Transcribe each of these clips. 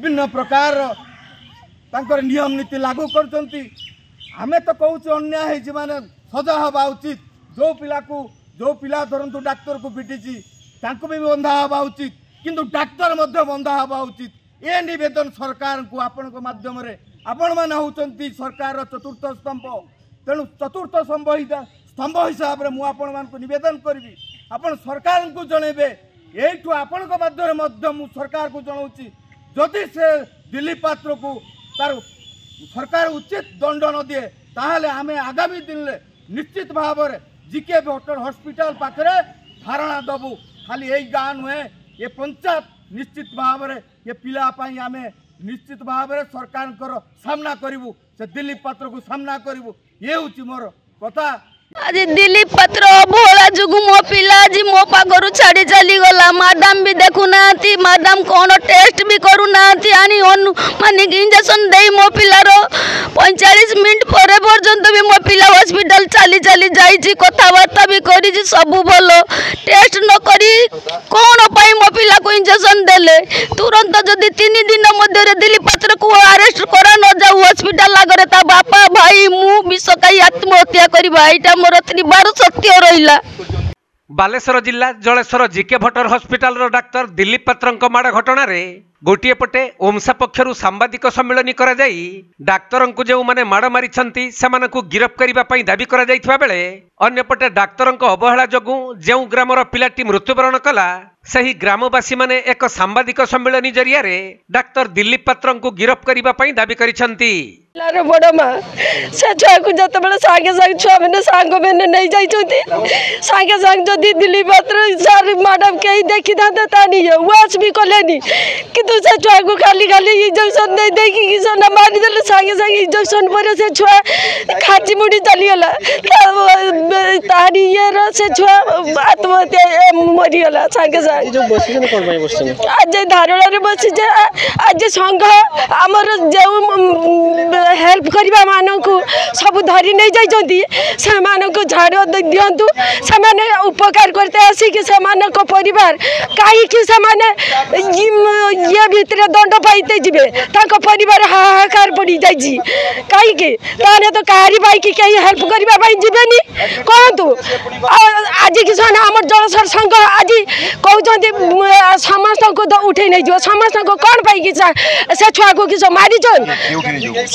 विभिन्न प्रकार तांकर नियम नीति लागू करचंती। आमे तो कहूँ अन्याय है माने सजा हवा उचित। जो पिला धरतु डाक्तर को पिटी तांको भी बंधा हवा उचित, किंतु डाक्तर मध्य बंधा हवा उचित। ए निवेदन सरकार को आपण माध्यम आपण मैंने होती सरकार चतुर्थ स्तंभ। तेणु चतुर्थ स्तंभ हिसाब से मुझे निवेदन करी आपण सरकार को जनइबे। यू आपण माध्यम सरकार को जनाऊँगी जदि से दिलीप पात्र को तार सरकार उचित दंड न दिए ताहले आमे आगामी दिन में निश्चित भाव में जीके भट्टर हॉस्पिटल पाखे धारणा दबू। खाली यही गाँ नुहे ये पंचायत निश्चित भाव में ये पिलापाई आमे निश्चित भाव में सरकार सामना करूँ से दिलीप पात्र को सामना करूँ। ये हूँ मोर कथा। आज दिलीप पात्र अवहेला जो मो पिला आज मो पाखर छाड़ी चली गला। मैडम भी देखु ना, मैडम कौन टेस्ट भी करू ना आनी मानिक इंजेक्शन दे मो पिलार 45 मिनट पर पर्यंत भी मो पिला हॉस्पिटल चली चली जाइए। कथबार्ता भी करी सब भल। टेस्ट न करी कौन पाई मो पिला को इंजेक्शन देले तुरंत जदि 3 दिन मध्य दिलीप पात्र को अरेस्ट करा न जाऊ हॉस्पिटल आगे ता बापा भाई मु विष खाई आत्महत्या करवा एटा मोर त्रिबार सत्य रहिला। बालेश्वर जिला जलेश्वर जीके भट्टर हॉस्पिटल रो डाक्टर दिलीप पात्र माड़ घटना रे गोटे पटे ओमसा पक्षरु सांबादिक सम्मेलन करा जाई डाक्तर को जो माने माड़ मारिछंती सेमान को गिरफ करिबा पई दाबी करा जाइथिबा बेले अन्य पटे डाक्तर अवहेला जोगु जो ग्रामर पिलाटी मृत्युवरण कला सही ग्रामवासी माने एक सांबादिक सम्मेलन जरिया रे डाक्तर दिलीप पात्र को गिरफ करिबा पई दाबी करिछंती। बड़ माँ से छुआ को जो सागे सागे छुआ मैंने सांग मैंने नहीं जाइए सागे सांग जदि दिलीप पात्र सर मैडम कहीं देखी था वाच भी कले कितु से छुआ को खाली खाली इंजेक्शन दे देखी मारिदे सागे सागे इंजेक्शन पर से छुआ खाची मुड़ी चलीगला तारी ये से छुआ आत्महत्या मरीगला सागे सागे। आज धारणा बसी आज संघ आमर जो हेल्प करवा मानक सब धरी नहीं जाइए से झाड़ दिंतु से उपकार करते आसिक से परिवार कहीं ये भितर दंड पाइते जी परिवार हाहाकार पड़ जाइए कहीं तो कहारी पाई कहीं हेल्प करने जीवेनि कहतु। आज कि आम जलसर संघ आज कहते समस्त को तो उठे नहीं जो समस्त को कौन पाई से छुआ को किस मारी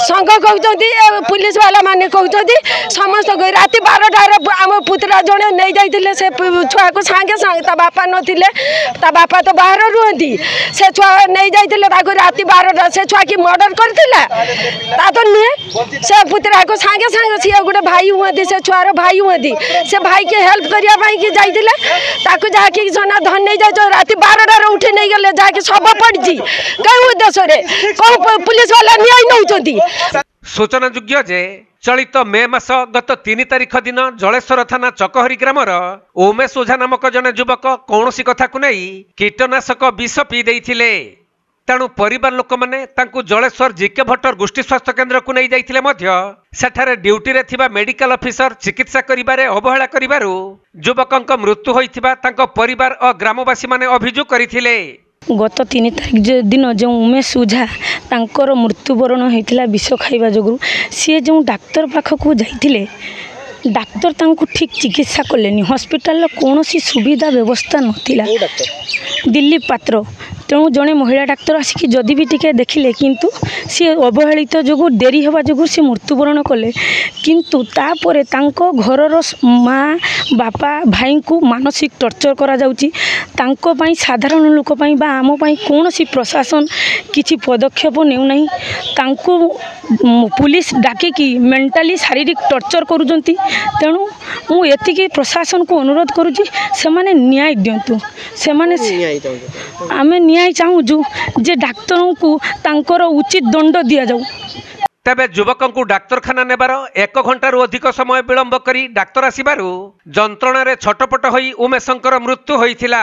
संघ कहते पुलिस वाला माने कहते समस्त राति 12टार आम पुतरा जड़े नहीं जाते से छुआ को सांगे सांगे ता बापा नथिले ता बापा तो बाहर रुहती से छुआ नहीं जाते राति 12टा से छुआ की मर्डर करथिला ता तो नुहे से पुतरा को सांगे सांगे सी गोटे भाई हुए से छुआर भाई हुए से भाई के हेल्प करने की जाइए ताकू जाकि सोना धन नहीं जाए राति 12टार उठे नहीं गले जाकि सब पड़ी कई उद्देश्य कौ पुलिस वाला न्याय नौ। सूचना योग्य जे चलित मे मास गत 3 तारिख दिन जलेश्वर थाना चकहरी ग्रामर उमेश ओझा नामक जने युवक कौनसी कथा को नहीं कीटनाशक विष पी देइथिले। तेणु परिवार लोक माने तांकु जलेश्वर जीके भट्टर गोष्ठी स्वास्थ्य केन्द्र को नहीं जाइथिले मध्य सेठारे ड्यूटी रे थिबा मेडिकल ऑफिसर चिकित्सा करिबारे अवहेला करिबारु युवकक मृत्यु होइथिबा तांको परिवार और ग्रामवासी माने अभियोग करिथिले। गत 3 तारिख दिन जो उमेश ओझा तांकर मृत्युवरण होता विष खाइबा जोगु सी जो डाक्तर पाखक जाइथिले डाक्तर तांको ठीक चिकित्सा कलेनी हॉस्पिटल कौन सुविधा व्यवस्था नथिला। दिलीप पात्र तेणु जड़े महिला डाक्तर आसिक जदि भी टिके देखिले किंतु सी अवहेलित जो डेरी हवा जो सी मृत्युवरण कले किंतु तापरे तांको घरर माँ बापा भाई को मानसिक टर्चर करा जाउची तांको पाई साधारण लोक पाई बा आम पाई कौन सी प्रशासन किसी पदक्षेप नेउ नहीं तांको पुलिस डाकिकी मेंटाली शारीरिक टर्चर करुचंती। तेणु मु एतिकी प्रशासन को अनुरोध करुची से माने न्याय दियंतु से माने आमे न्याय चाहूँ जे डाक्तरों को तांकर उचित दंड दिया जाऊ। तेबे युवक को डाक्तरखाना नेबार 1 घंटार अधिक समय विलंब करी डाक्तर आसिबारु जंत्रणा छटपट होई उमेशंकर मृत्यु होइथिला।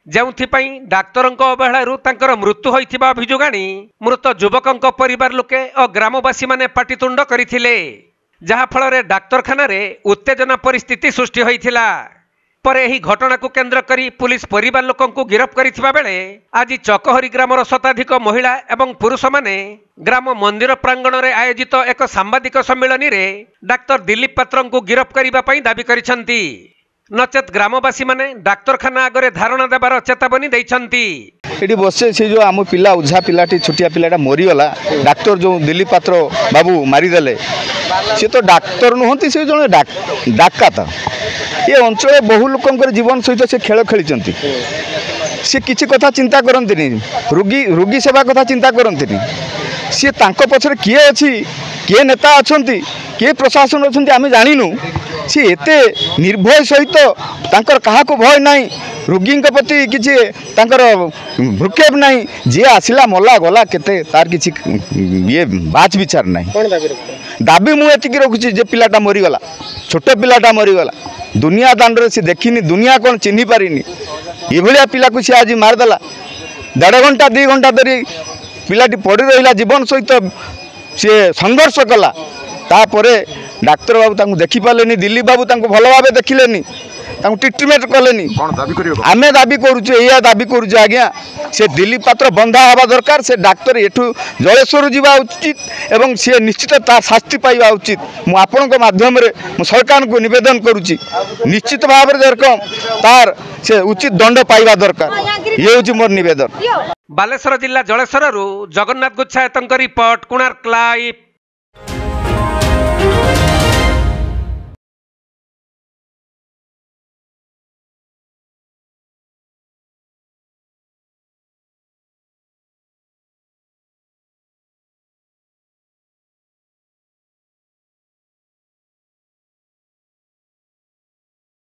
जेउथिपाई डाक्तरंक अवहेलारु तांकर मृत्यु होइथिबा अभियोग आनी मृत युवकंक परिवार लोके और ग्रामवासी माने पाटितुंड करिथिले जहा फल रे डाक्तरखाना रे उत्तेजना परिस्थिति सृष्टि होइथिला। ପରେ ଏହି ଘଟଣାକୁ କେନ୍ଦ୍ର କରି ପୁଲିସ ପରିବାର ଲୋକଙ୍କୁ ଗିରଫ କରିଥିବା ବେଳେ ଆଜି ଚକହରି ଗ୍ରାମର ଶତାଧିକ ମହିଳା ଏବଂ ପୁରୁଷମାନେ ଗ୍ରାମ ମନ୍ଦିର ପ୍ରାଙ୍ଗଣରେ ଆୟୋଜିତ ଏକ ସାମ୍ବାଦିକ ସମ୍ମିଳନୀରେ ଡାକ୍ତର ଦିଲ୍ଲୀପ ପାତ୍ରଙ୍କୁ ଗିରଫ କରିବା ପାଇଁ ଦାବି କରିଛନ୍ତି। ନଚେତ୍ ଗ୍ରାମବାସୀମାନେ ଡାକ୍ତରଖାନା ଆଗରେ ଧାରଣା ଦେବାର ଚେତାବନୀ ଦେଇଛନ୍ତି। ଏଠି ବସେ ସେ ଯେଉଁ ଆମ ପିଲା ଉଝା ପିଲାଟି ଛୋଟିଆ ପିଲାଟା ମରିଗଲା, ଡାକ୍ତର ଯେଉଁ ଦିଲ୍ଲୀପ ପାତ୍ର ବାବୁ ମାରିଦେଲେ, ସେ ତ ଡାକ୍ତର ନୁହନ୍ତି, ସେ ଜଣେ ଡାକାତ। ଏ ଅଞ୍ଚଳରେ ବହୁ ଲୋକଙ୍କର ଜୀବନ ସହିତ ସେ ଖେଳ ଖେଳିଛନ୍ତି। ସେ କିଛି କଥା ଚିନ୍ତା କରନ୍ତିନି, ରୋଗୀ ସେବା କଥା ଚିନ୍ତା କରନ୍ତିନି। ସିଏ ତାଙ୍କ ପଛରେ କିଏ ଅଛି, କିଏ ନେତା ଅଛନ୍ତି, କିଏ ପ୍ରଶାସନ ଅଛନ୍ତି ଆମେ ଜାଣିନୁ। सी एते निर्भय सहित तांकर काहाको भय नाही, रोगीଙ୍କ प्रति किछि तांकर भ्रुक्षेप नाही। जे आसिला मला गला केते तार किछि ये बात विचार नाही। कोन दाबी मु एतिकी रखुछि जे पिलाटा मरि गला, छोट पिलाटा मरि गला, दुनिया दांडरे से देखिनी, दुनिया कोन चिन्हि पारिनी। ए भलिया पिला को से आज मार देला। 1.5 घंटा 2 घंटा धरी पिलाटी पड़ी रहिला, जीवन सहित से संघर्ष कला। तापरे डाक्तर बाबू तांको देखि पालेनी, दिल्ली बाबू तांको भल भाबे देखिलेनी, तांको ट्रीटमेंट कलेनी। कोन दाबी करियो? आमे दाबी करूछु, एया दाबी करूछु आज्ञा, से दिल्ली पात्र बंधा हवा दरकार। से डाक्तर एठू जलेश्वर जीवा उचित एवं से निश्चित तार शास्ति पाइबा उचित। मु आपनक माध्यम रे मु सरकार को निवेदन करूछि, निश्चित भाव रे दरकार तार से उचित दंड पाइबा दरकार। ये होछि मोर निवेदन। बालेश्वर जिला जलेश्वर जगन्नाथ गुच्छायतଙ୍କ रिपोर्ट, कोणार्क लाइव।